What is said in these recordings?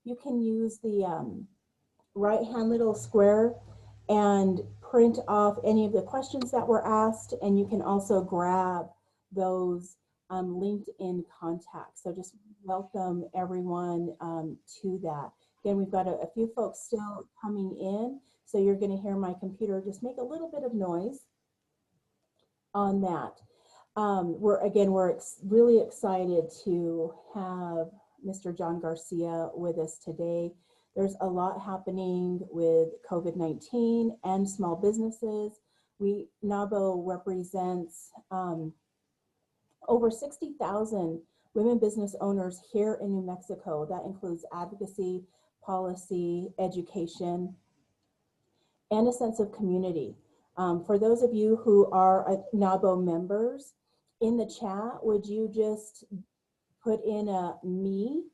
you can use the right-hand little square and print off any of the questions that were asked, and you can also grab those LinkedIn contacts. So just welcome everyone to that. Again, we've got a few folks still coming in, so you're going to hear my computer just make a little bit of noise on that. We're really excited to have Mr. John Garcia with us today. There's a lot happening with COVID-19 and small businesses. NAWBO represents over 60,000 women business owners here in New Mexico. That includes advocacy, policy, education, and a sense of community. For those of you who are NAWBO members, in the chat, would you just put in a me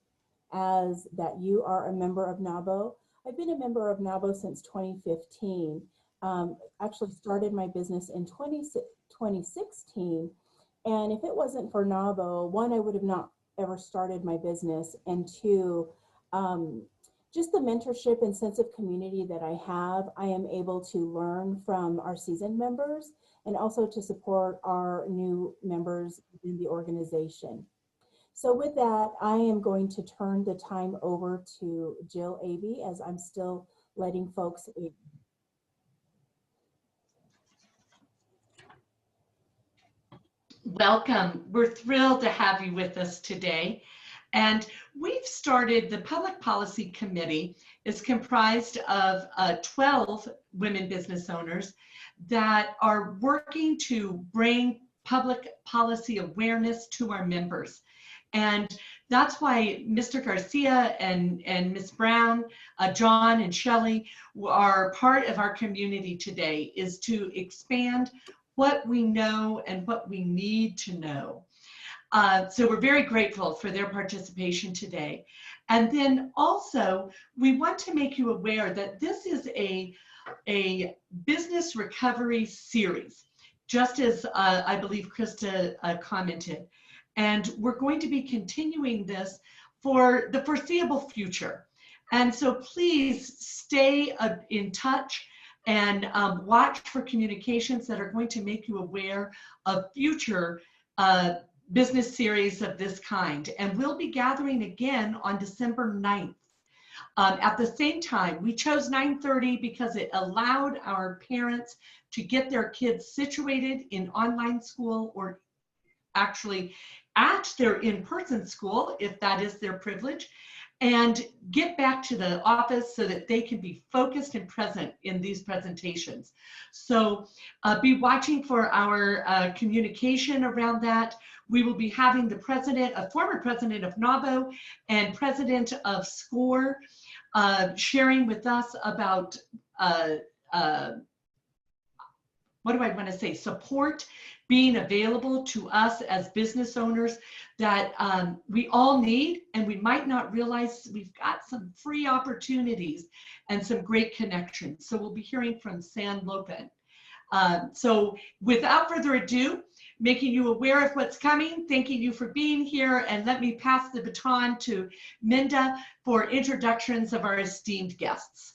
as that you are a member of NAWBO? I've been a member of NAWBO since 2015. Actually started my business in 2016. And if it wasn't for NAWBO, one, I would have not ever started my business. And two, just the mentorship and sense of community that I have, I am able to learn from our seasoned members and also to support our new members in the organization. So with that, I am going to turn the time over to Jill Avey as I'm still letting folks in. Welcome. We're thrilled to have you with us today. And we've started, the Public Policy Committee is comprised of 12 women business owners that are working to bring public policy awareness to our members. And that's why Mr. Garcia and Ms. Brown, John and Shelly are part of our community today, is to expand what we know and what we need to know. So we're very grateful for their participation today. And then also, we want to make you aware that this is a business recovery series, just as I believe Krista commented. And we're going to be continuing this for the foreseeable future. And so please stay in touch and watch for communications that are going to make you aware of future business series of this kind. And we'll be gathering again on December 9th. At the same time, we chose 9:30 because it allowed our parents to get their kids situated in online school, or actually at their in-person school, if that is their privilege, and get back to the office so that they can be focused and present in these presentations. So be watching for our communication around that. We will be having the president, a former president of NAWBO and president of SCORE, sharing with us about, what do I want to say, support being available to us as business owners that we all need, and we might not realize we've got some free opportunities and some great connections. So we'll be hearing from San Lopen. So without further ado, making you aware of what's coming, thanking you for being here, and let me pass the baton to Minda for introductions of our esteemed guests.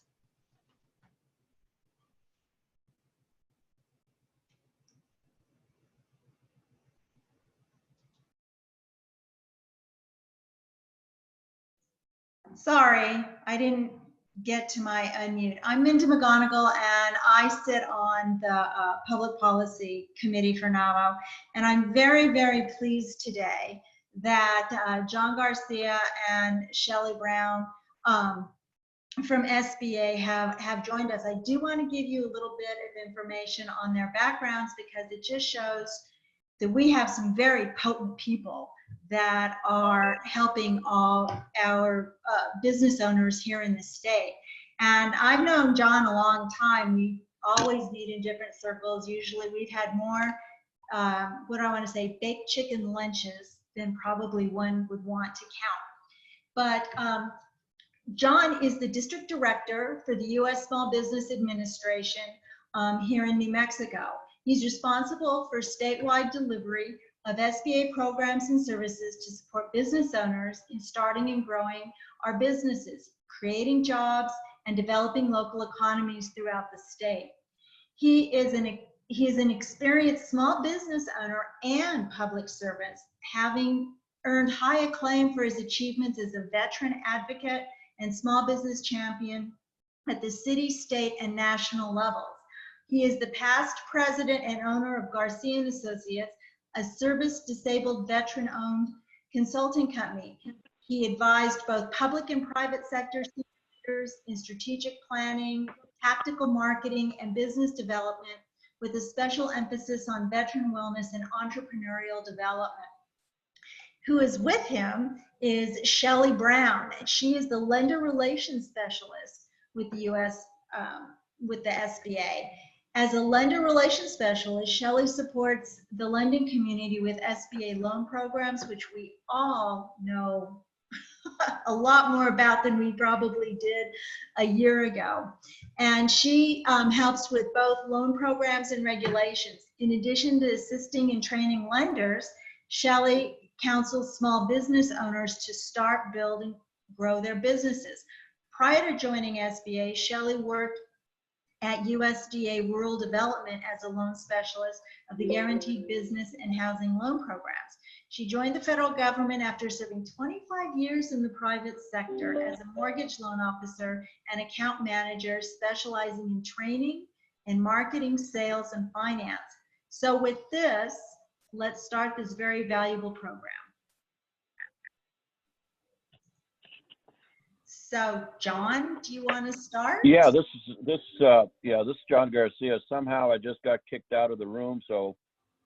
Sorry, I didn't get to my unmute. I'm Minda McGonigal, and I sit on the Public Policy Committee for NAWBO. And I'm very, very pleased today that John Garcia and Shelly Brown from SBA have joined us. I do want to give you a little bit of information on their backgrounds, because it just shows that we have some very potent people that are helping all our business owners here in the state. And I've known John a long time. We always meet in different circles. Usually we've had more, what do I want to say, baked chicken lunches than probably one would want to count. But John is the district director for the U.S. Small Business Administration here in New Mexico. He's responsible for statewide delivery of SBA programs and services to support business owners in starting and growing our businesses, creating jobs, and developing local economies throughout the state. He is an experienced small business owner and public servant, having earned high acclaim for his achievements as a veteran advocate and small business champion at the city, state, and national levels. He is the past president and owner of Garcia and Associates, a service-disabled veteran-owned consulting company. He advised both public and private sector leaders in strategic planning, tactical marketing, and business development, with a special emphasis on veteran wellness and entrepreneurial development. Who is with him is Shelly Brown. She is the lender relations specialist with the with the SBA. As a lender relations specialist, Shelly supports the lending community with SBA loan programs, which we all know a lot more about than we probably did a year ago. And she helps with both loan programs and regulations. In addition to assisting and training lenders, Shelly counsels small business owners to start, build, and grow their businesses. Prior to joining SBA, Shelly worked at USDA Rural Development as a loan specialist of the Guaranteed Business and Housing Loan Programs. She joined the federal government after serving 25 years in the private sector as a mortgage loan officer and account manager, specializing in training and marketing, sales, and finance. So with this, let's start this very valuable program. So John, do you want to start? Yeah, this is John Garcia. Somehow I just got kicked out of the room, so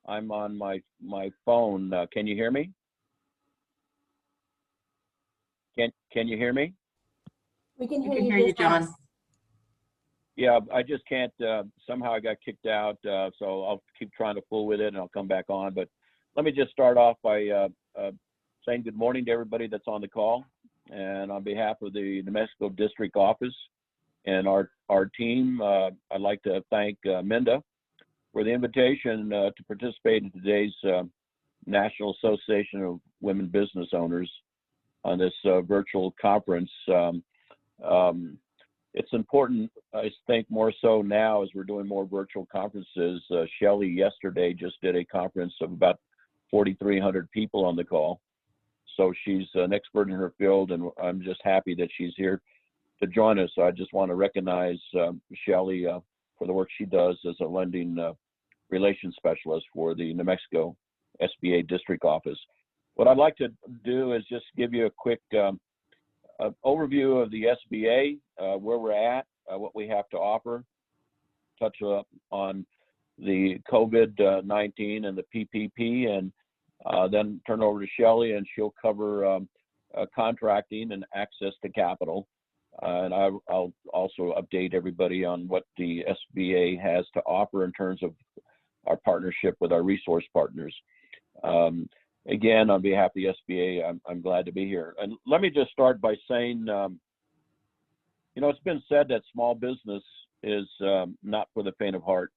I'm on my phone. Can you hear me? Can you hear me? We can We hear can you, hear you, just John. fast. Yeah, I just can't. Somehow I got kicked out, so I'll keep trying to fool with it, and I'll come back on. But let me just start off by saying good morning to everybody that's on the call. And on behalf of the New Mexico District Office and our team, I'd like to thank Minda for the invitation to participate in today's National Association of Women Business Owners on this virtual conference. It's important, I think, more so now as we're doing more virtual conferences. Shelly yesterday just did a conference of about 4,300 people on the call. So she's an expert in her field, and I'm just happy that she's here to join us. So I just want to recognize Shelly for the work she does as a lending relations specialist for the New Mexico SBA District Office. What I'd like to do is just give you a quick overview of the SBA, where we're at, what we have to offer, touch on the COVID-19 and the PPP, and then turn over to Shelly, and she'll cover contracting and access to capital. And I'll also update everybody on what the SBA has to offer in terms of our partnership with our resource partners. Again, on behalf of the SBA, I'm glad to be here. And let me just start by saying, you know, it's been said that small business is not for the faint of heart.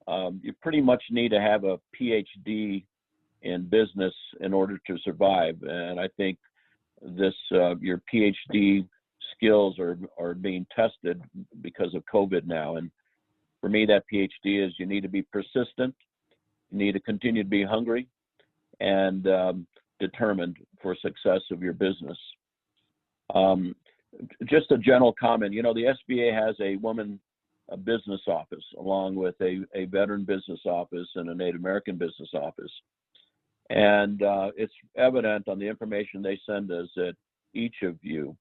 You pretty much need to have a PhD in business in order to survive. And I think this your PhD skills are being tested because of COVID now. And for me, that PhD is you need to be persistent, you need to continue to be hungry and determined for success of your business. Just a general comment, you know, the SBA has a woman business office along with a veteran business office and a Native American business office. And it's evident on the information they send us that each of you,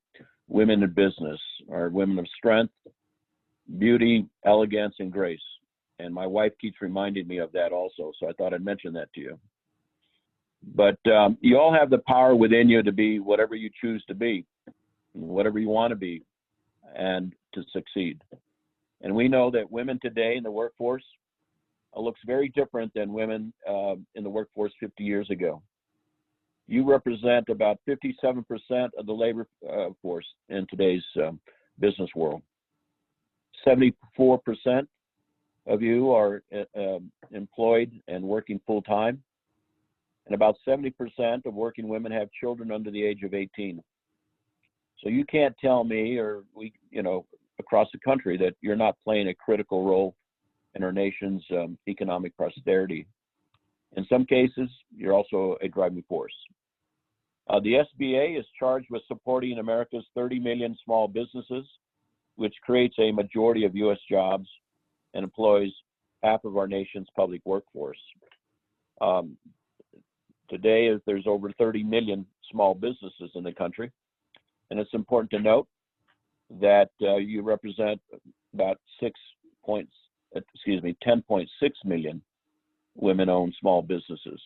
women in business, are women of strength, beauty, elegance, and grace. And my wife keeps reminding me of that also, so I thought I'd mention that to you. But you all have the power within you to be whatever you choose to be, whatever you want to be, and to succeed. And we know that women today in the workforce looks very different than women in the workforce 50 years ago. You represent about 57% of the labor force in today's business world. 74% of you are employed and working full-time, and about 70% of working women have children under the age of 18. So you can't tell me, or we, across the country, that you're not playing a critical role in our nation's economic prosperity. In some cases, you're also a driving force. The SBA is charged with supporting America's 30 million small businesses, which creates a majority of U.S. jobs and employs half of our nation's public workforce. Today, there's over 30 million small businesses in the country, and it's important to note that you represent about 10.6 million women-owned small businesses.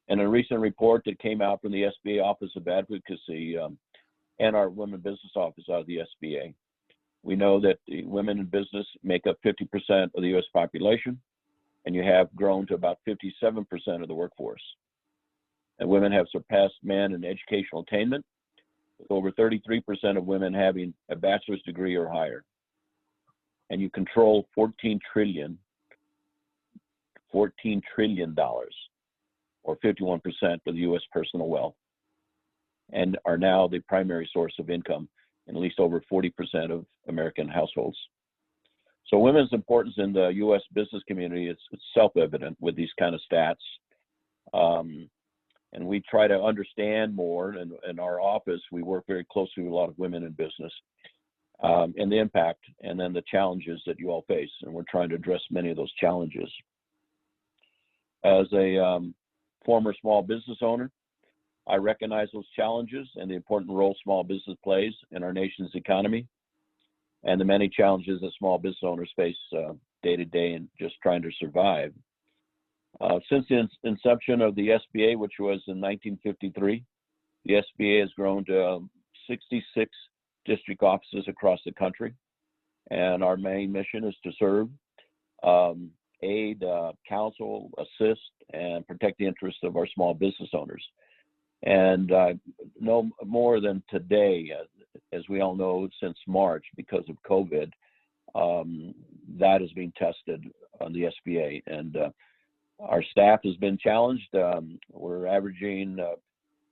And a recent report that came out from the SBA Office of Advocacy and our Women Business Office out of the SBA, we know that the women in business make up 50% of the U.S. population, and you have grown to about 57% of the workforce. And women have surpassed men in educational attainment, with over 33% of women having a bachelor's degree or higher. And you control $14 trillion, or 51% of the U.S. personal wealth, and are now the primary source of income in at least over 40% of American households. So women's importance in the U.S. business community is self-evident with these kind of stats. And we try to understand more. And in our office, we work very closely with a lot of women in business, and the impact and then the challenges that you all face. And we're trying to address many of those challenges. As a former small business owner, I recognize those challenges and the important role small business plays in our nation's economy, and the many challenges that small business owners face day to day and just trying to survive. Since the inception of the SBA, which was in 1953, the SBA has grown to 66 district offices across the country, and our main mission is to serve, aid, counsel, assist, and protect the interests of our small business owners. And no more than today, as we all know, since March, because of COVID, that is being tested on the SBA. And our staff has been challenged. We're averaging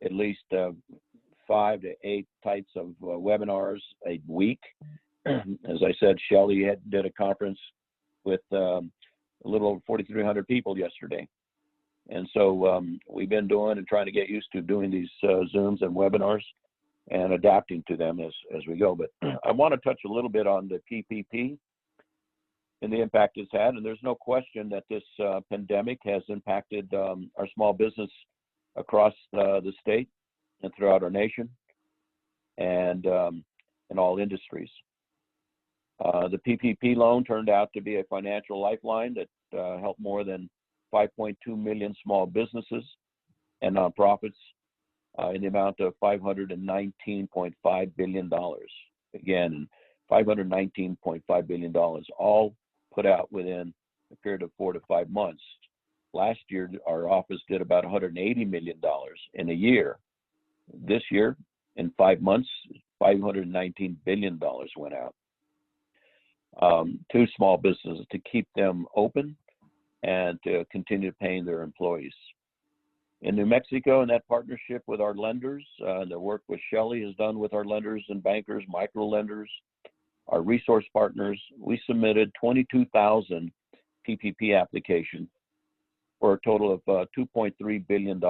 at least 5 to 8 types of webinars a week. As I said, Shelly did a conference with a little over 4,300 people yesterday. And so we've been doing and trying to get used to doing these Zooms and webinars and adapting to them as we go. But I want to touch a little bit on the PPP and the impact it's had. And there's no question that this pandemic has impacted our small business across the state and throughout our nation, and in all industries. The PPP loan turned out to be a financial lifeline that helped more than 5.2 million small businesses and nonprofits in the amount of $519.5 billion. Again, $519.5 billion, all put out within a period of 4 to 5 months. Last year, our office did about $180 million in a year. This year, in 5 months, $519 billion went out to small businesses to keep them open and to continue paying their employees. In New Mexico, in that partnership with our lenders, the work with Shelly has done with our lenders and bankers, micro lenders, our resource partners, we submitted 22,000 PPP applications for a total of $2.3 billion.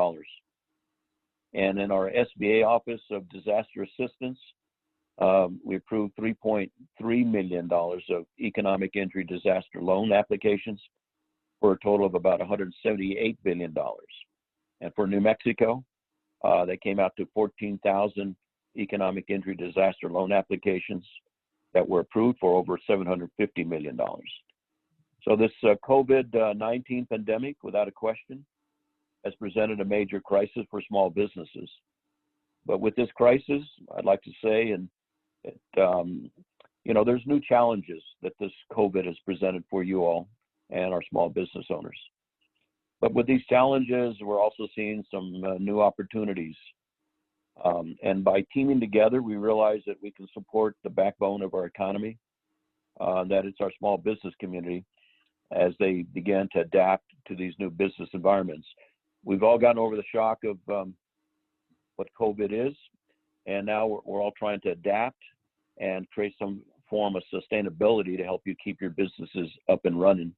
And in our SBA Office of Disaster Assistance, we approved $3.3 million of economic injury disaster loan applications for a total of about $178 billion. And for New Mexico, they came out to 14,000 economic injury disaster loan applications that were approved for over $750 million. So this COVID-19 pandemic, without a question, has presented a major crisis for small businesses. But with this crisis, I'd like to say, there's new challenges that this COVID has presented for you all and our small business owners. But with these challenges, we're also seeing some new opportunities. And by teaming together, we realize that we can support the backbone of our economy, that it's our small business community, as they begin to adapt to these new business environments. We've all gotten over the shock of what COVID is, and now we're all trying to adapt and create some form of sustainability to help you keep your businesses up and running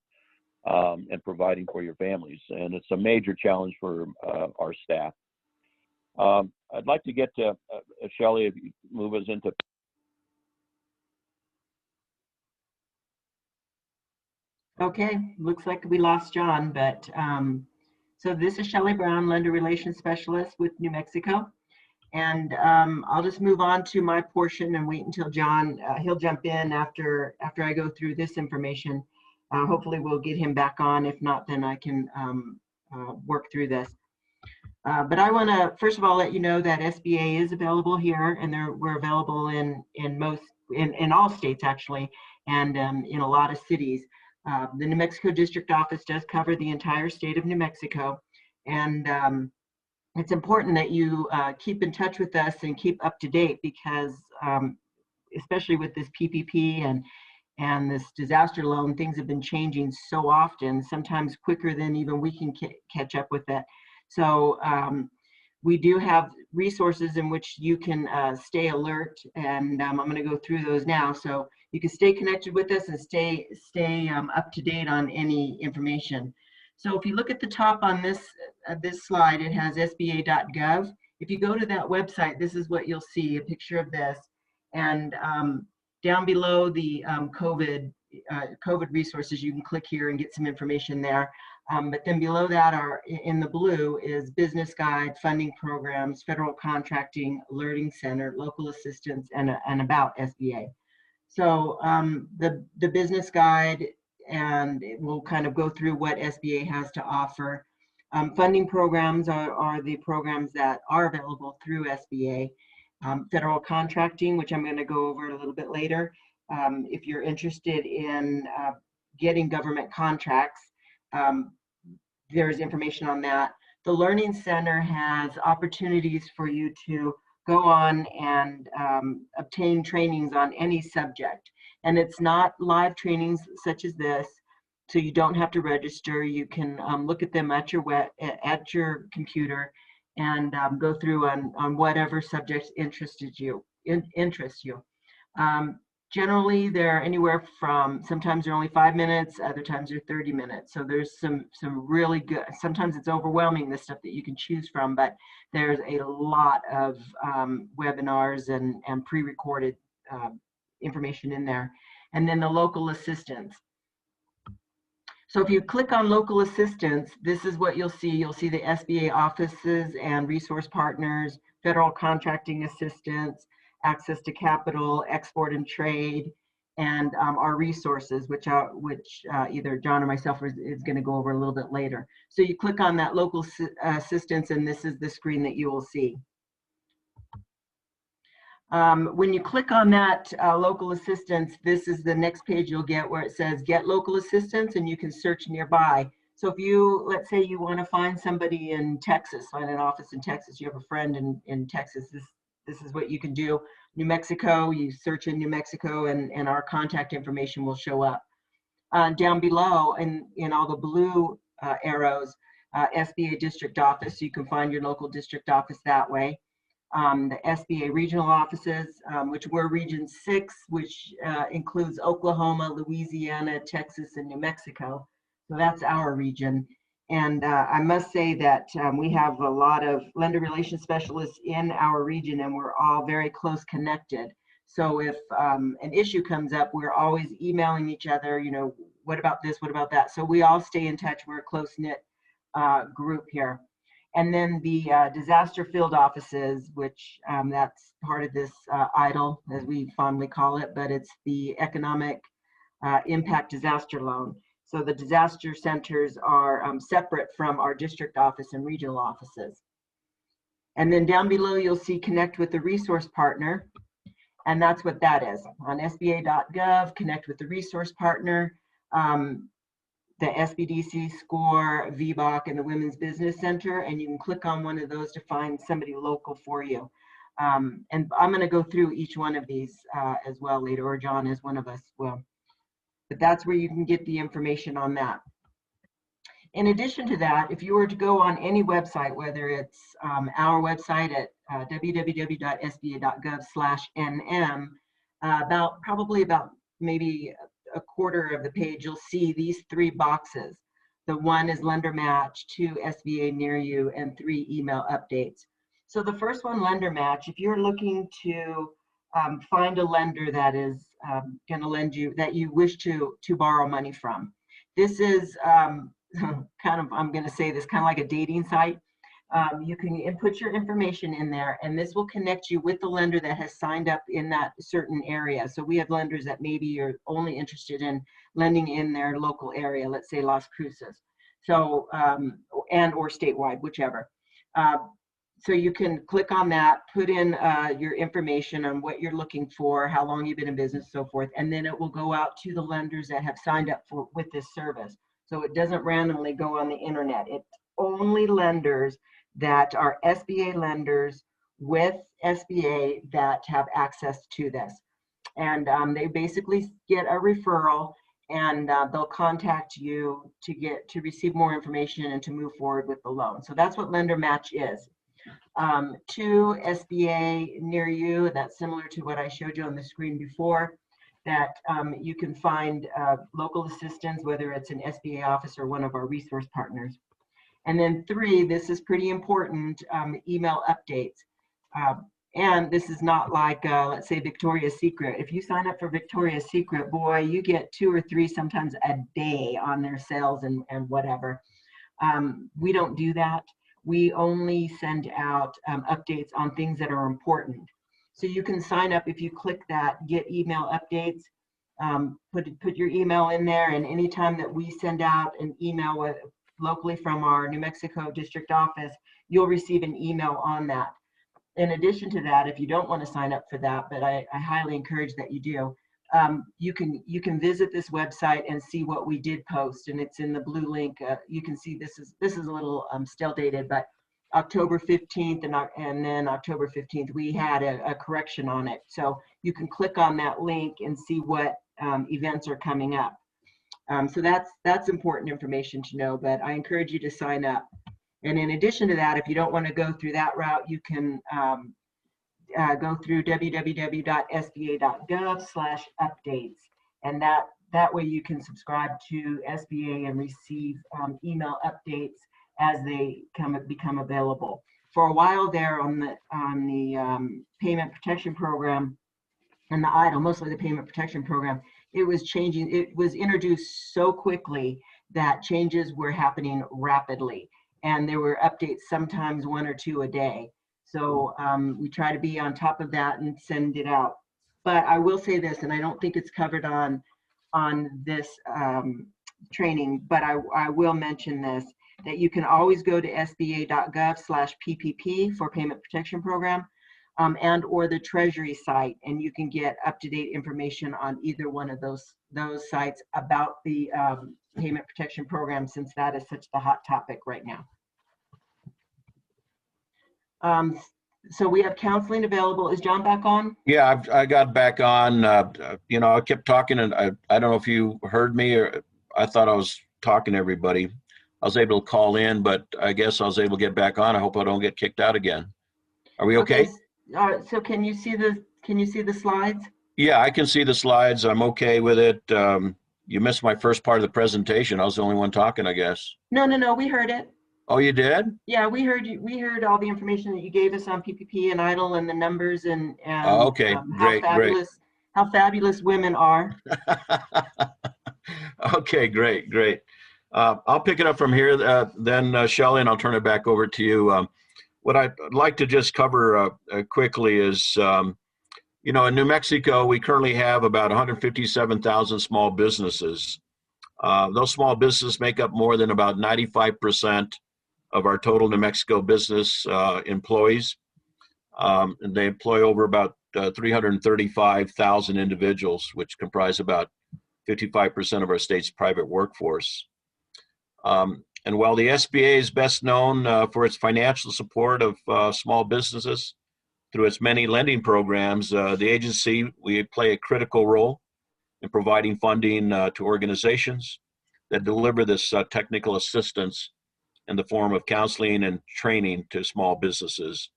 and providing for your families. And it's a major challenge for our staff. I'd like to get to Shelly, if you move us into. Okay, looks like we lost John, but so this is Shelly Brown, Lender Relations Specialist with New Mexico. And I'll just move on to my portion and wait until John, he'll jump in after I go through this information. Hopefully we'll get him back on. If not, then I can work through this. But I want to first of all let you know that SBA is available here, and we're available in all states actually, and in a lot of cities. The New Mexico District Office does cover the entire state of New Mexico, and it's important that you keep in touch with us and keep up to date, because especially with this PPP and this disaster loan, things have been changing so often, sometimes quicker than even we can catch up with it. So we do have resources in which you can stay alert, and I'm going to go through those now. So you can stay connected with us and stay up to date on any information. So if you look at the top on this slide, it has sba.gov. If you go to that website, this is what you'll see, a picture of this. And down below the COVID resources, you can click here and get some information there. But then below that are, in the blue, is business guide, funding programs, federal contracting, alerting center, local assistance, and about SBA. So the business guide, and it will kind of go through what SBA has to offer. Funding programs are the programs that are available through SBA. Federal contracting, which I'm going to go over a little bit later. If you're interested in getting government contracts, there's information on that. The Learning Center has opportunities for you to go on and obtain trainings on any subject. And it's not live trainings such as this, so you don't have to register. You can look at them at your computer and go through on whatever subjects interest you. Generally, they're anywhere from, sometimes they're only 5 minutes, other times they're 30 minutes. So there's some really good, sometimes it's overwhelming, the stuff that you can choose from, but there's a lot of webinars and pre-recorded information in there. And then the local assistance. So if you click on local assistance, this is what you'll see. You'll see the SBA offices and resource partners, federal contracting assistance, access to capital, export and trade, and our resources, which either John or myself is going to go over a little bit later. So you click on that local assistance, and this is the screen that you will see. When you click on that local assistance, this is the next page you'll get, where it says get local assistance, and you can search nearby. So if you, let's say you want to find somebody in Texas, find an office in Texas, you have a friend in Texas, this is what you can do. New Mexico, you search in New Mexico, and our contact information will show up. Down below in all the blue arrows, SBA district office, so you can find your local district office that way. The SBA regional offices, which were Region 6, which includes Oklahoma, Louisiana, Texas, and New Mexico. So that's our region. And I must say that we have a lot of lender relations specialists in our region, and we're all very close connected. So if an issue comes up, we're always emailing each other, you know, what about this, what about that? So we all stay in touch. We're a close-knit group here. And then the disaster field offices, which that's part of this EIDL, as we fondly call it, but it's the economic impact disaster loan. So the disaster centers are separate from our district office and regional offices. And then down below, you'll see connect with the resource partner. And that's what that is. On sba.gov, connect with the resource partner, the SBDC score, VBOC, and the Women's Business Center. And you can click on one of those to find somebody local for you. And I'm going to go through each one of these as well later, or John, as one of us will. But that's where you can get the information on that. In addition to that, if you were to go on any website, whether it's our website at www.sba.gov/nm, probably about maybe a quarter of the page, you'll see these 3 boxes. The 1 is lender match, 2 SBA near you, and 3 email updates. So the first one, lender match, if you're looking to find a lender that is going to lend you, that you wish to borrow money from. This is kind of, I'm going to say this, kind of like a dating site. You can input your information in there, and this will connect you with the lender that has signed up in that certain area. So we have lenders that maybe are only interested in lending in their local area, let's say Las Cruces, so and or statewide, whichever. So you can click on that, put in your information on what you're looking for, how long you've been in business, so forth, and then it will go out to the lenders that have signed up with this service. So it doesn't randomly go on the internet. It's only lenders that are SBA lenders with SBA that have access to this. And they basically get a referral, and they'll contact you to receive more information and to move forward with the loan. So that's what lender match is. 2 SBA near you, that's similar to what I showed you on the screen before, that you can find local assistance, whether it's an SBA office or one of our resource partners. And then 3, this is pretty important, email updates. And this is not like, let's say, Victoria's Secret. If you sign up for Victoria's Secret, boy, you get 2 or 3, sometimes a day on their sales and whatever. We don't do that. We only send out updates on things that are important. So you can sign up if you click that get email updates, put your email in there, and anytime that we send out an email locally from our New Mexico district office, you'll receive an email on that. In addition to that, if you don't want to sign up for that, but I highly encourage that you do, you can visit this website and see what we did post, and it's in the blue link. You can see this is a little still dated, but October 15th and then October 15th we had a correction on it. So you can click on that link and see what events are coming up. So that's important information to know, but I encourage you to sign up. And in addition to that, if you don't want to go through that route, you can go through www.sba.gov/updates, and that way you can subscribe to SBA and receive email updates as they become available. For a while there on the payment protection program and the EIDL, mostly the payment protection program, it was changing. It was introduced so quickly that changes were happening rapidly, and there were updates sometimes 1 or 2 a day. So we try to be on top of that and send it out. But I will say this, and I don't think it's covered on this training, but I will mention this, that you can always go to sba.gov/PPP for payment protection program, and or the Treasury site, and you can get up-to-date information on either one of those sites about the payment protection program, since that is such the hot topic right now. So we have counseling available. Is John back on? Yeah, I got back on. You know, I kept talking, and I don't know if you heard me, or I thought I was talking to everybody. I was able to call in, but I guess I was able to get back on. I hope I don't get kicked out again. Are we okay? So can you see the slides? Yeah, I can see the slides. I'm okay with it. You missed my first part of the presentation. I was the only one talking, I guess. No, we heard it. Oh, you did? Yeah, we heard you. We heard all the information that you gave us on PPP and EIDL and the numbers and oh, okay, great. How fabulous women are. Okay, great. I'll pick it up from here then, Shelly, and I'll turn it back over to you. What I'd like to just cover quickly is, you know, in New Mexico, we currently have about 157,000 small businesses. Those small businesses make up more than about 95% of our total New Mexico business employees. And they employ over about 335,000 individuals, which comprise about 55% of our state's private workforce. And while the SBA is best known for its financial support of small businesses through its many lending programs, the agency, we play a critical role in providing funding to organizations that deliver this technical assistance in the form of counseling and training to small businesses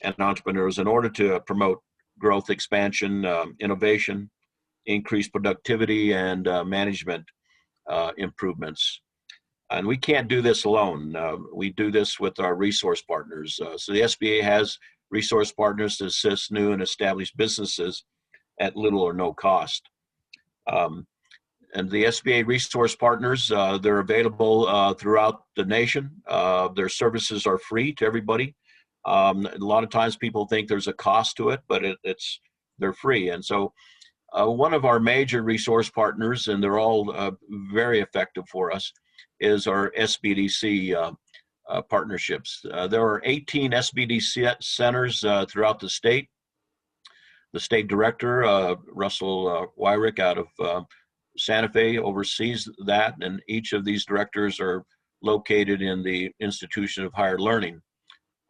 and entrepreneurs in order to promote growth, expansion, innovation, increased productivity, and management improvements. And we can't do this alone. We do this with our resource partners. So the SBA has resource partners to assist new and established businesses at little or no cost. And the SBA resource partners, they're available throughout the nation. Their services are free to everybody. A lot of times people think there's a cost to it, but they're free. And so one of our major resource partners, and they're all very effective for us, is our SBDC partnerships. There are 18 SBDC centers throughout the state. The state director, Russell Wyrick out of Santa Fe, oversees that, and each of these directors are located in the Institution of Higher Learning.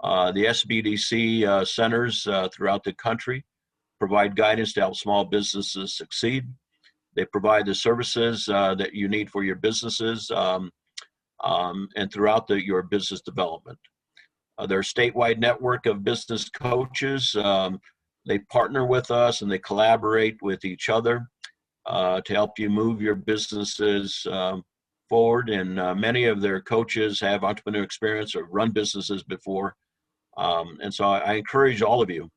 The SBDC centers throughout the country provide guidance to help small businesses succeed. They provide the services that you need for your businesses and throughout your business development. They're a statewide network of business coaches. They partner with us and they collaborate with each other to help you move your businesses forward. And many of their coaches have entrepreneur experience or run businesses before. And so I encourage all of you,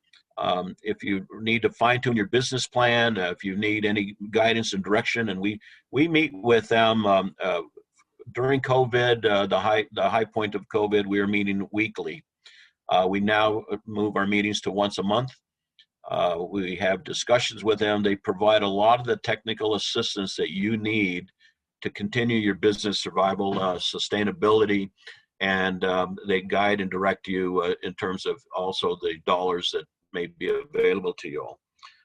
if you need to fine tune your business plan, if you need any guidance and direction, and we meet with them during COVID, the high point of COVID, we were meeting weekly. We now move our meetings to once a month. We have discussions with them. They provide a lot of the technical assistance that you need to continue your business survival, sustainability, and they guide and direct you in terms of also the dollars that may be available to you all.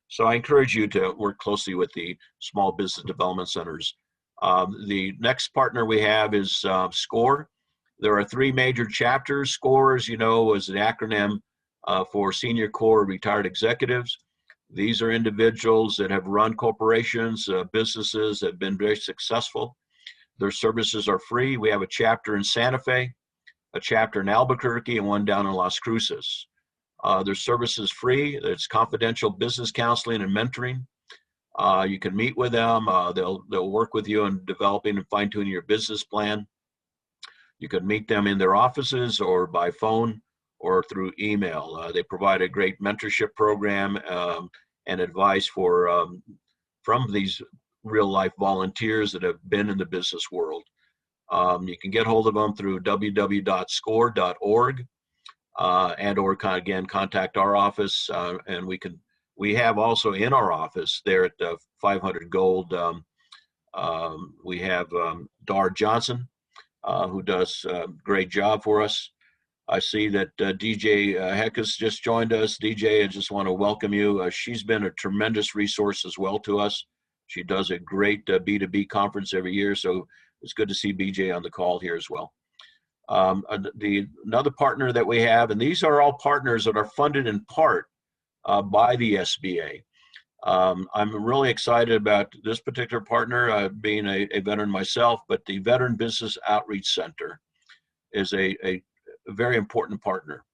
So I encourage you to work closely with the small business development centers. The next partner we have is SCORE. There are 3 major chapters. SCORE, as you know, is an acronym for Senior Core Retired Executives. These are individuals that have run corporations, businesses that have been very successful. Their services are free. We have a chapter in Santa Fe, a chapter in Albuquerque, and one down in Las Cruces. Their service is free. It's confidential business counseling and mentoring. You can meet with them. They'll work with you in developing and fine-tuning your business plan. You can meet them in their offices or by phone or through email. They provide a great mentorship program and advice from these real-life volunteers that have been in the business world. You can get hold of them through www.score.org and or again contact our office, and we have also in our office there at 500 Gold, we have Dar Johnson, who does a great job for us. I see that DJ Heck has just joined us. DJ, I just want to welcome you. She's been a tremendous resource as well to us. She does a great B2B conference every year, so it's good to see BJ on the call here as well. Another partner that we have, and these are all partners that are funded in part by the SBA. I'm really excited about this particular partner, being a veteran myself, but the Veteran Business Outreach Center is a very important partner.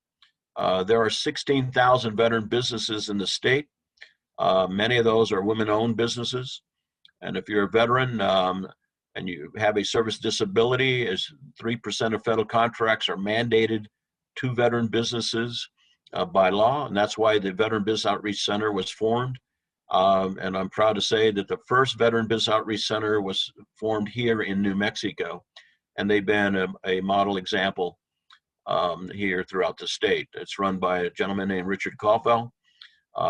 There are 16,000 veteran businesses in the state. Many of those are women-owned businesses. And if you're a veteran and you have a service disability, as 3% of federal contracts are mandated to veteran businesses by law, and that's why the Veteran Business Outreach Center was formed. And I'm proud to say that the first Veteran Business Outreach Center was formed here in New Mexico, and they've been a model example here throughout the state. It's run by a gentleman named Richard Kaufel.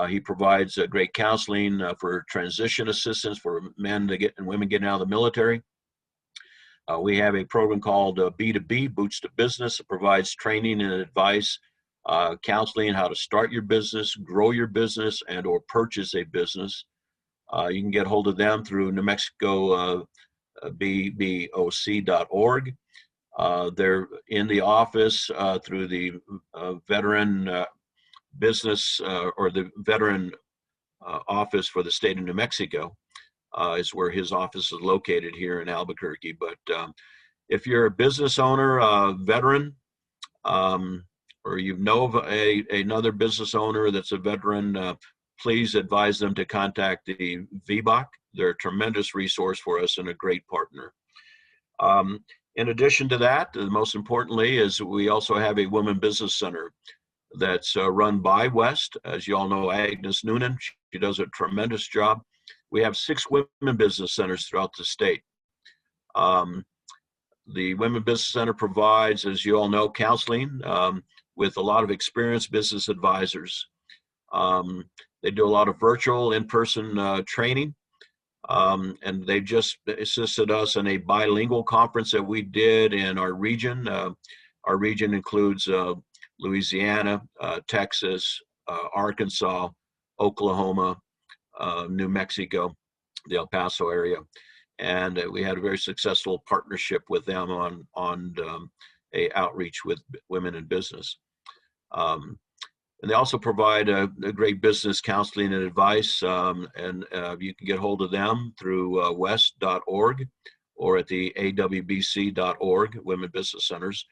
He provides great counseling for transition assistance for men and women getting out of the military. We have a program called B2B, Boots to Business. It provides training and advice, counseling, how to start your business, grow your business, and or purchase a business. You can get hold of them through New Mexico BBOC.org. They're in the office through the Veteran Business or the Veteran Office for the state of New Mexico. is where his office is located here in Albuquerque. But if you're a business owner, veteran, or you know of another business owner that's a veteran, please advise them to contact the VBOC. They're a tremendous resource for us and a great partner. In addition to that, most importantly, is we also have a Women Business Center that's run by West. As you all know, Agnes Noonan, she does a tremendous job. We have 6 women business centers throughout the state. The Women Business Center provides, as you all know, counseling with a lot of experienced business advisors. They do a lot of virtual in-person training. And they just assisted us in a bilingual conference that we did in our region. Our region includes Louisiana, Texas, Arkansas, Oklahoma, New Mexico, the El Paso area. And we had a very successful partnership with them on a outreach with women in business. And they also provide a great business counseling and advice, and you can get hold of them through west.org or at the awbc.org, Women Business Centers.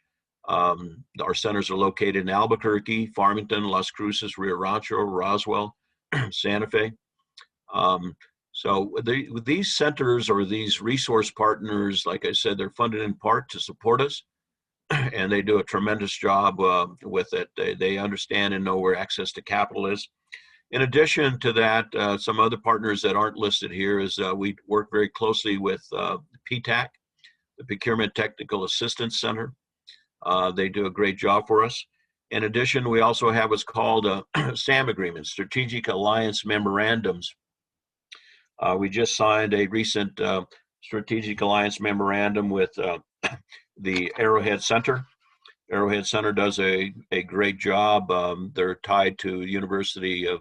Our centers are located in Albuquerque, Farmington, Las Cruces, Rio Rancho, Roswell, Santa Fe. So these centers or these resource partners, like I said, they're funded in part to support us. And they do a tremendous job with it. They understand and know where access to capital is. In addition to that, some other partners that aren't listed here is we work very closely with PTAC, the Procurement Technical Assistance Center. They do a great job for us. In addition, we also have what's called SAM agreements, Strategic Alliance Memorandums. We just signed a recent Strategic Alliance Memorandum with the Arrowhead Center. Arrowhead Center does a great job. They're tied to University of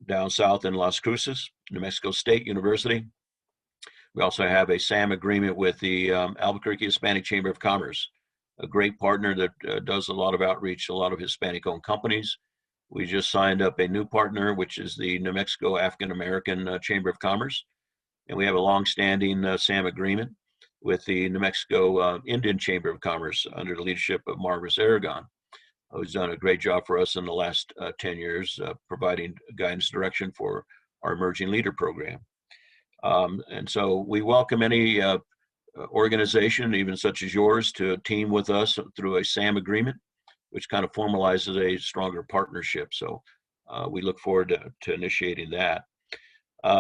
down south in Las Cruces, New Mexico State University. We also have a SAM agreement with the Albuquerque Hispanic Chamber of Commerce, a great partner that does a lot of outreach to a lot of Hispanic-owned companies. We just signed up a new partner, which is the New Mexico African American Chamber of Commerce. And we have a long-standing SAM agreement with the New Mexico Indian Chamber of Commerce under the leadership of Marvis Aragon, who's done a great job for us in the last 10 years, providing guidance direction for our Emerging Leader Program. And so we welcome any organization, even such as yours, to team with us through a SAM agreement, which kind of formalizes a stronger partnership. So we look forward to initiating that.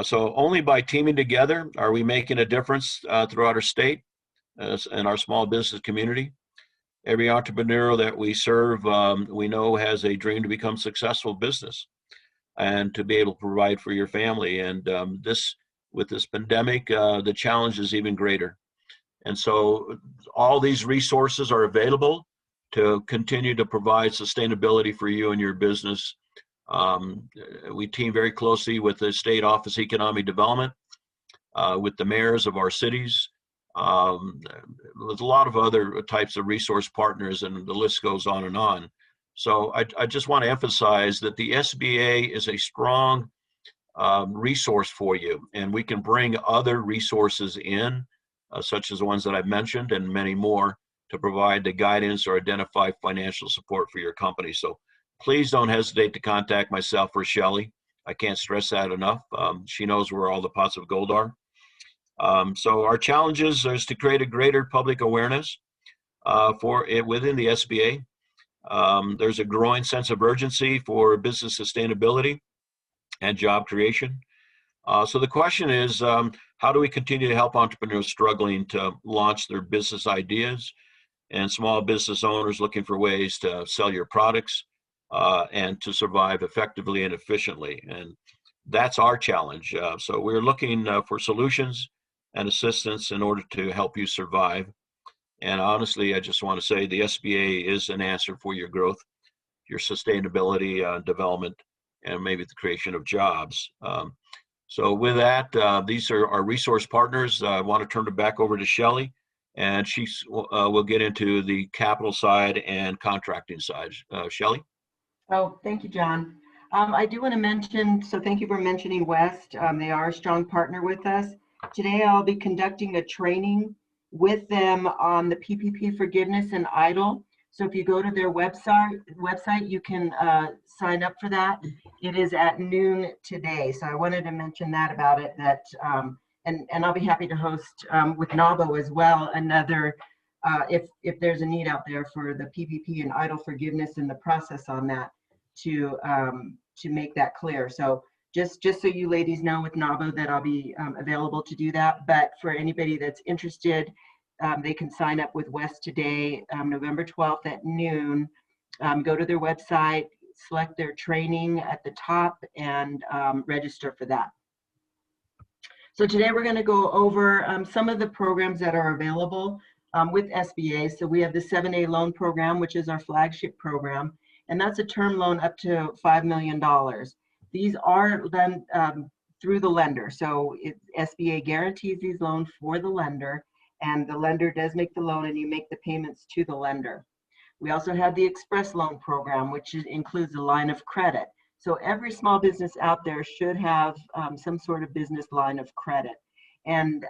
So only by teaming together are we making a difference throughout our state and our small business community. Every entrepreneur that we serve, we know has a dream to become successful business and to be able to provide for your family. And with this pandemic, the challenge is even greater. And so all these resources are available to continue to provide sustainability for you and your business. We team very closely with the State Office of Economic Development, with the mayors of our cities, with a lot of other types of resource partners, and the list goes on and on. So I just want to emphasize that the SBA is a strong resource for you, and we can bring other resources in, such as the ones that I've mentioned and many more, to provide the guidance or identify financial support for your company. So please don't hesitate to contact myself or Shelly. I can't stress that enough. She knows where all the pots of gold are. So our challenges is to create a greater public awareness for it within the SBA. There's a growing sense of urgency for business sustainability and job creation. So the question is, how do we continue to help entrepreneurs struggling to launch their business ideas and small business owners looking for ways to sell your products and to survive effectively and efficiently? And that's our challenge. So we're looking for solutions and assistance in order to help you survive. And honestly, I just want to say the SBA is an answer for your growth, your sustainability, development, and maybe the creation of jobs. So with that, these are our resource partners. I want to turn it back over to Shelly, and she will get into the capital side and contracting side. Shelly? Oh, thank you, John. I do want to mention, so thank you for mentioning West. They are a strong partner with us. Today, I'll be conducting a training with them on the PPP forgiveness and EIDL. So if you go to their website, you can sign up for that. It is at noon today. So I wanted to mention that about it, that, and I'll be happy to host with NAWBO as well, another, if there's a need out there for the PPP and EIDL forgiveness and the process on that, to make that clear. So just so you ladies know with NAWBO that I'll be available to do that. But for anybody that's interested, they can sign up with West today, November 12th at noon. Go to their website, select their training at the top, and register for that. So today we're going to go over some of the programs that are available with SBA. So we have the 7A loan program, which is our flagship program, and that's a term loan up to $5 million. These are then through the lender. So SBA guarantees these loans for the lender, and the lender does make the loan and you make the payments to the lender. We also have the Express Loan Program, which includes a line of credit. So every small business out there should have some sort of business line of credit. And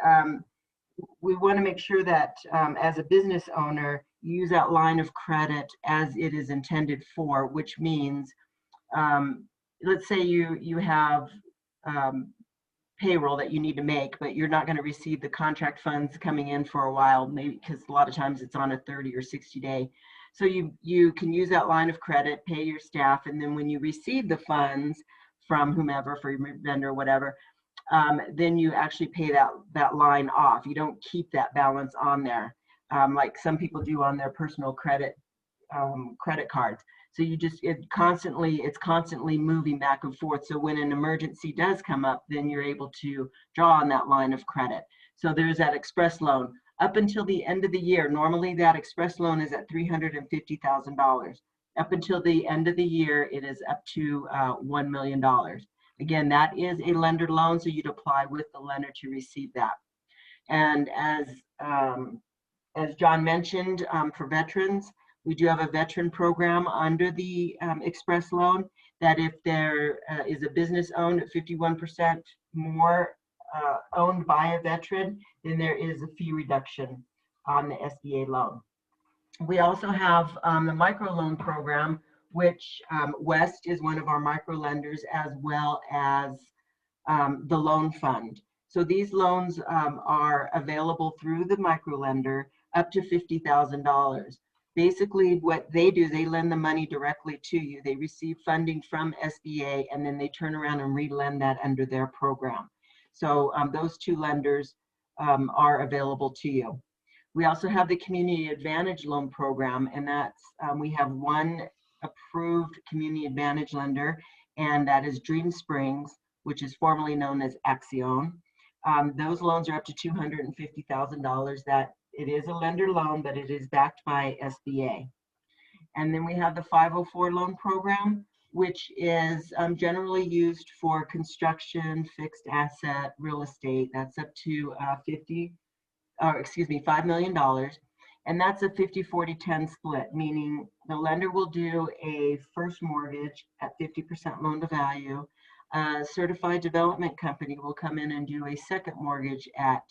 we want to make sure that as a business owner, you use that line of credit as it is intended for, which means, let's say you have payroll that you need to make, but you're not going to receive the contract funds coming in for a while, maybe because a lot of times it's on a 30 or 60 day. So you can use that line of credit, pay your staff, and then when you receive the funds from whomever, for your vendor or whatever, then you actually pay that line off. You don't keep that balance on there like some people do on their personal credit cards. So it's constantly moving back and forth. So when an emergency does come up, then you're able to draw on that line of credit. So there's that express loan. Up until the end of the year, normally that express loan is at $350,000. Up until the end of the year, it is up to $1 million. Again, that is a lender loan, so you'd apply with the lender to receive that. And as John mentioned, for veterans, we do have a veteran program under the Express loan that if there is a business owned at 51% more owned by a veteran, then there is a fee reduction on the SBA loan. We also have the microloan program, which West is one of our micro lenders, as well as the loan fund. So these loans are available through the micro lender up to $50,000. Basically what they do, they lend the money directly to you. They receive funding from SBA and then they turn around and re-lend that under their program. So those two lenders are available to you. We also have the Community Advantage Loan Program, and that's, we have one approved Community Advantage lender, and that is Dream Springs, which is formerly known as Axion. Those loans are up to $250,000. That it is a lender loan, but it is backed by SBA. And then we have the 504 loan program, which is generally used for construction, fixed asset, real estate. That's up to $5 million. And that's a 50-40-10 split, meaning the lender will do a first mortgage at 50% loan to value. A certified development company will come in and do a second mortgage at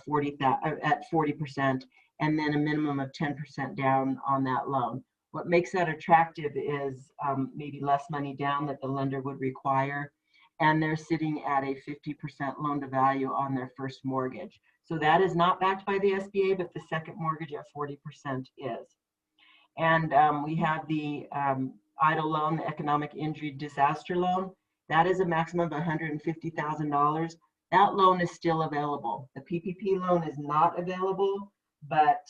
40%, and then a minimum of 10% down on that loan. What makes that attractive is maybe less money down that the lender would require, and they're sitting at a 50% loan to value on their first mortgage. So that is not backed by the SBA, but the second mortgage at 40% is. And we have the EIDL loan, the economic injury disaster loan. That is a maximum of $150,000. That loan is still available. The PPP loan is not available, but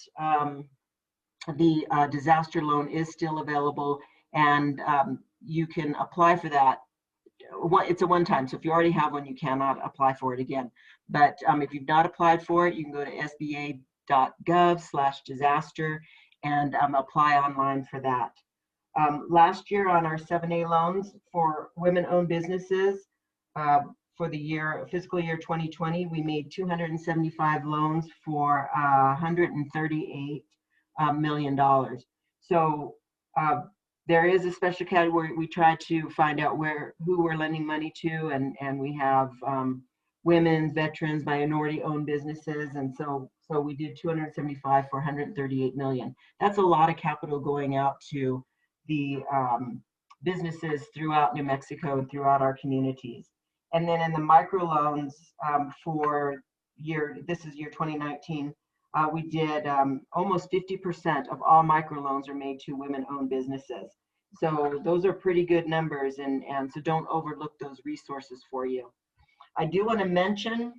the disaster loan is still available, and you can apply for that. It's a one-time, so if you already have one, you cannot apply for it again. But if you've not applied for it, you can go to sba.gov/disaster and apply online for that. Last year on our 7A loans for women-owned businesses, for the fiscal year 2020, we made 275 loans for $138 million. So there is a special category. We try to find out who we're lending money to, and we have women, veterans, minority-owned businesses, and so we did 275 for 138 million. That's a lot of capital going out to the businesses throughout New Mexico and throughout our communities. And then in the microloans for this is year 2019, we did almost 50% of all microloans are made to women-owned businesses. So those are pretty good numbers, and so don't overlook those resources for you. I do want to mention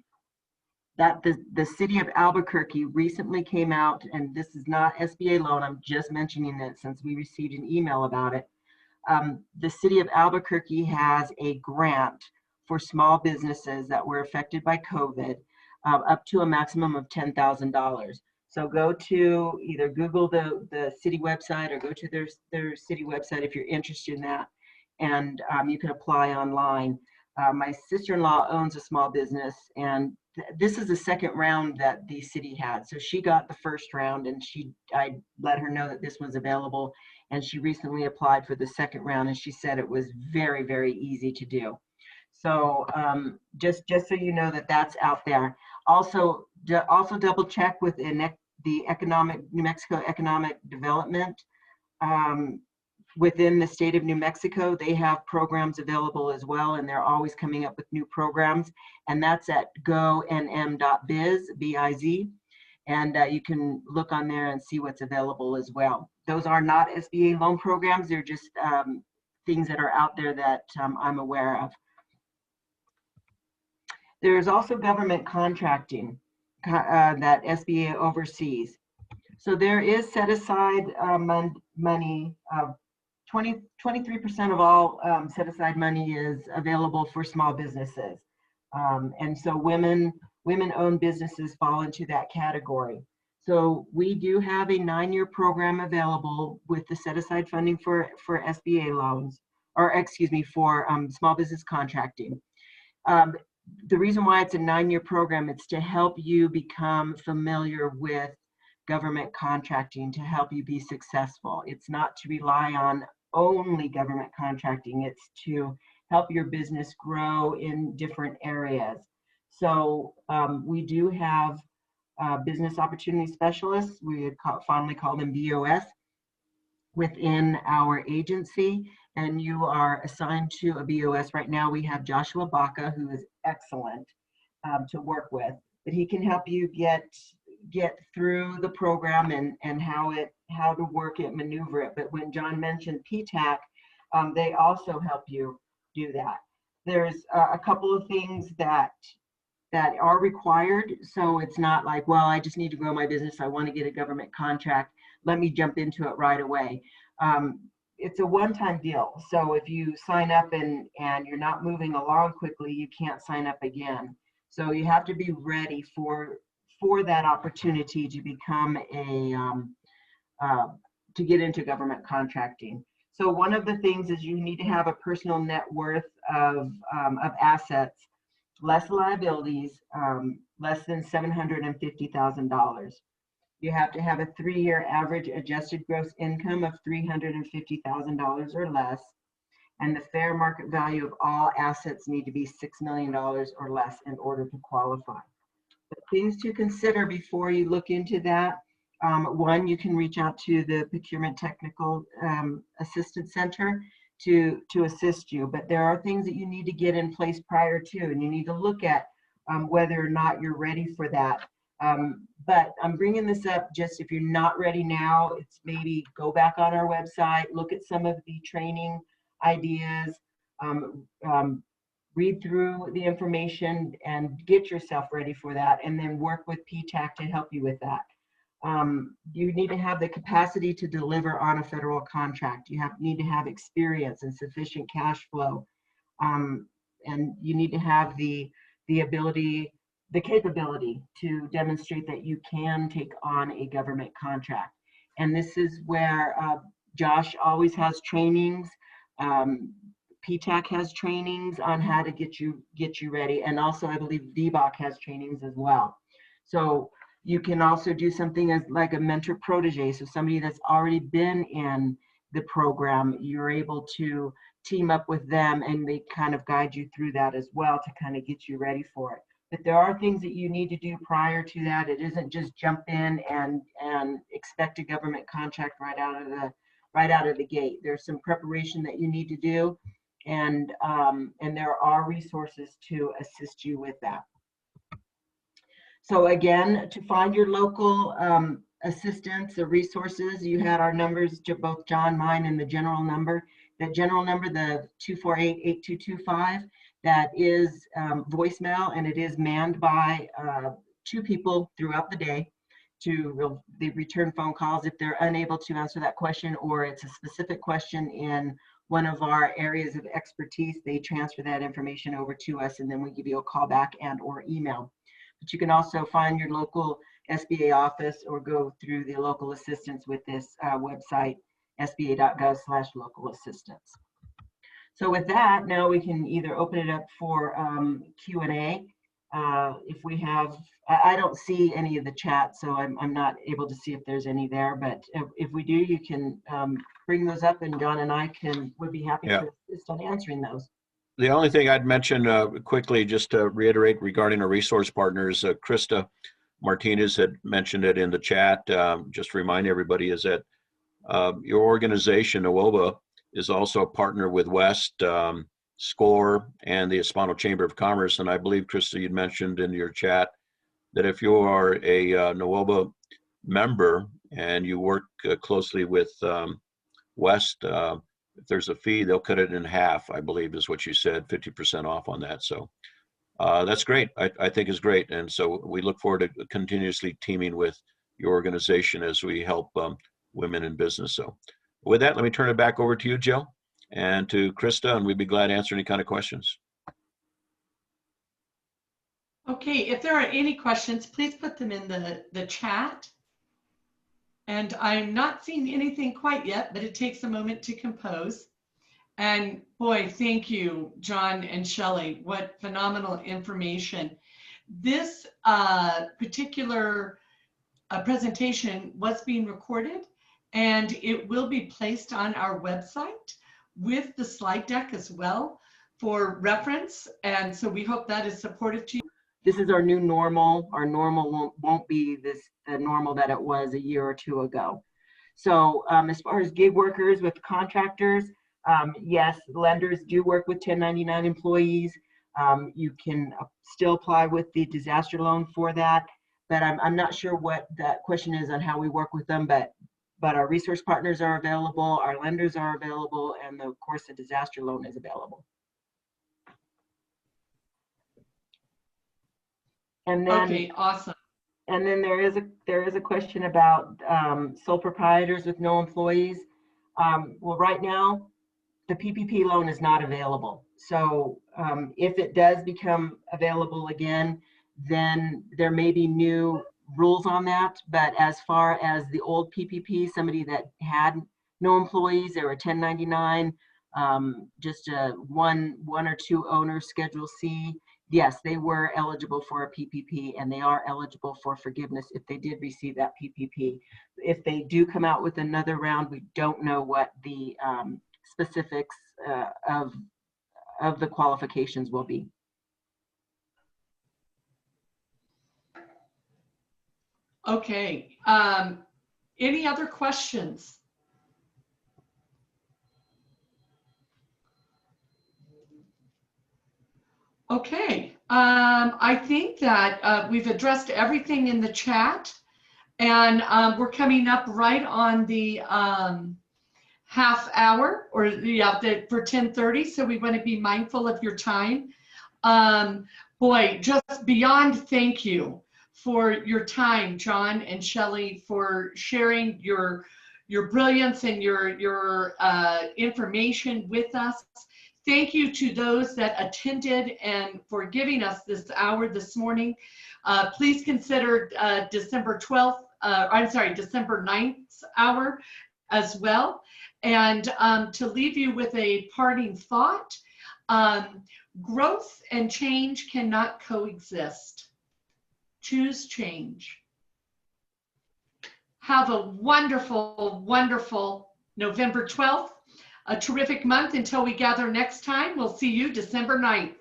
that the city of Albuquerque recently came out, and this is not SBA loan, I'm just mentioning it since we received an email about it. The city of Albuquerque has a grant for small businesses that were affected by COVID, up to a maximum of $10,000. So go to either Google the city website or go to their city website if you're interested in that, and you can apply online. My sister-in-law owns a small business, and this is the second round that the city had. So she got the first round, and I let her know that this was available, and she recently applied for the second round, and she said it was very, very easy to do. So just so you know that that's out there. Also double check with the New Mexico Economic Development. Within the state of New Mexico, they have programs available as well, and they're always coming up with new programs, and that's at gonm.biz, B-I-Z, and you can look on there and see what's available as well. Those are not SBA loan programs, they're just things that are out there that I'm aware of. There's also government contracting that SBA oversees. So there is set aside money. 23% of all set-aside money is available for small businesses. And so women-owned businesses fall into that category. So we do have a 9-year program available with the set-aside funding for SBA loans, or excuse me, for small business contracting. The reason why it's a 9-year program, it's to help you become familiar with government contracting, to help you be successful. It's not to rely on only government contracting, it's to help your business grow in different areas. So we do have business opportunity specialists, we fondly call them BOS, within our agency, and you are assigned to a BOS. Right now we have Joshua Baca, who is excellent to work with, but he can help you get through the program and how to work it, maneuver it. But when John mentioned PTAC, they also help you do that. There's a couple of things that are required. So it's not like, well, I just need to grow my business, I want to get a government contract, let me jump into it right away. It's a one-time deal. So if you sign up and you're not moving along quickly, you can't sign up again. So you have to be ready for that opportunity to become to get into government contracting. So one of the things is you need to have a personal net worth of assets, less liabilities, less than $750,000. You have to have a 3-year average adjusted gross income of $350,000 or less, and the fair market value of all assets need to be $6 million or less in order to qualify. But things to consider before you look into that. One, you can reach out to the Procurement Technical Assistance Center to assist you, but there are things that you need to get in place prior to, and you need to look at whether or not you're ready for that. But I'm bringing this up just if you're not ready now, it's maybe go back on our website, look at some of the training ideas, read through the information and get yourself ready for that, and then work with PTAC to help you with that. You need to have the capacity to deliver on a federal contract. You need to have experience and sufficient cash flow. And you need to have the capability to demonstrate that you can take on a government contract. And this is where Josh always has trainings. PTAC has trainings on how to get you ready. And also I believe DBOC has trainings as well. So you can also do something as like a mentor protege. So somebody that's already been in the program, you're able to team up with them and they kind of guide you through that as well to kind of get you ready for it. But there are things that you need to do prior to that. It isn't just jump in and expect a government contract right out of the gate. There's some preparation that you need to do, and there are resources to assist you with that. So again, to find your local assistance or resources, you had our numbers, both John, mine, and the general number. That general number, the 248-8225, that is voicemail, and it is manned by 2 people throughout the day to they return phone calls if they're unable to answer that question, or it's a specific question in one of our areas of expertise. They transfer that information over to us, and then we give you a call back and or email. But you can also find your local SBA office or go through the local assistance with this website, sba.gov/local assistance. So with that, now we can either open it up for Q&A. If we have, I don't see any of the chat, so I'm not able to see if there's any there, but if we do, you can bring those up, and John and I would be happy to assist on answering those. The only thing I'd mention quickly, just to reiterate regarding our resource partners, Krista Martinez had mentioned it in the chat. Just to remind everybody is that your organization, NAWBO, is also a partner with West, SCORE, and the Hispano Chamber of Commerce. And I believe, Krista, you'd mentioned in your chat that if you are a NAWBO member and you work closely with West, if there's a fee, they'll cut it in half, I believe is what you said, 50% off on that. So that's great. I think is great. And so we look forward to continuously teaming with your organization as we help women in business. So with that, let me turn it back over to you, Jill, and to Krista, and we'd be glad to answer any kind of questions. Okay, if there are any questions, please put them in the chat. And I'm not seeing anything quite yet, but it takes a moment to compose. And boy, thank you, John and Shelly. What phenomenal information. This particular presentation was being recorded, and it will be placed on our website with the slide deck as well for reference. And so we hope that is supportive to you. This is our new normal. Our normal won't be the normal that it was a year or 2 ago. So as far as gig workers with contractors, yes, lenders do work with 1099 employees. You can still apply with the disaster loan for that, but I'm not sure what that question is on how we work with them, but our resource partners are available, our lenders are available, and of course the disaster loan is available. And then, okay, awesome. And then there is a question about sole proprietors with no employees. Well, right now, the PPP loan is not available. So if it does become available again, then there may be new rules on that. But as far as the old PPP, somebody that had no employees, they were 1099, just a one or two owner Schedule C. Yes, they were eligible for a PPP, and they are eligible for forgiveness if they did receive that PPP. If they do come out with another round, we don't know what the specifics of the qualifications will be. Okay, any other questions? Okay, I think that we've addressed everything in the chat, and we're coming up right on the half hour, or for 10:30, so we want to be mindful of your time. Boy, just beyond thank you for your time, John and Shelly, for sharing your brilliance and your information with us. Thank you to those that attended and for giving us this hour this morning. Please consider December 9th hour as well. And to leave you with a parting thought, growth and change cannot coexist. Choose change. Have a wonderful, wonderful November 12th. A terrific month until we gather next time. We'll see you December 9th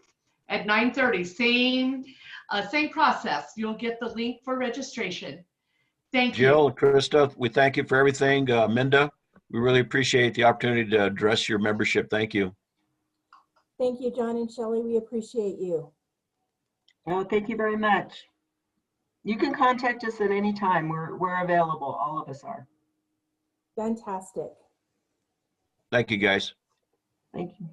at 9:30. Same process. You'll get the link for registration. Thank you. Jill, Krista, we thank you for everything. Minda, we really appreciate the opportunity to address your membership. Thank you. Thank you, John and Shelly. We appreciate you. Oh, thank you very much. You can contact us at any time. We're available. All of us are. Fantastic. Thank you, guys. Thank you.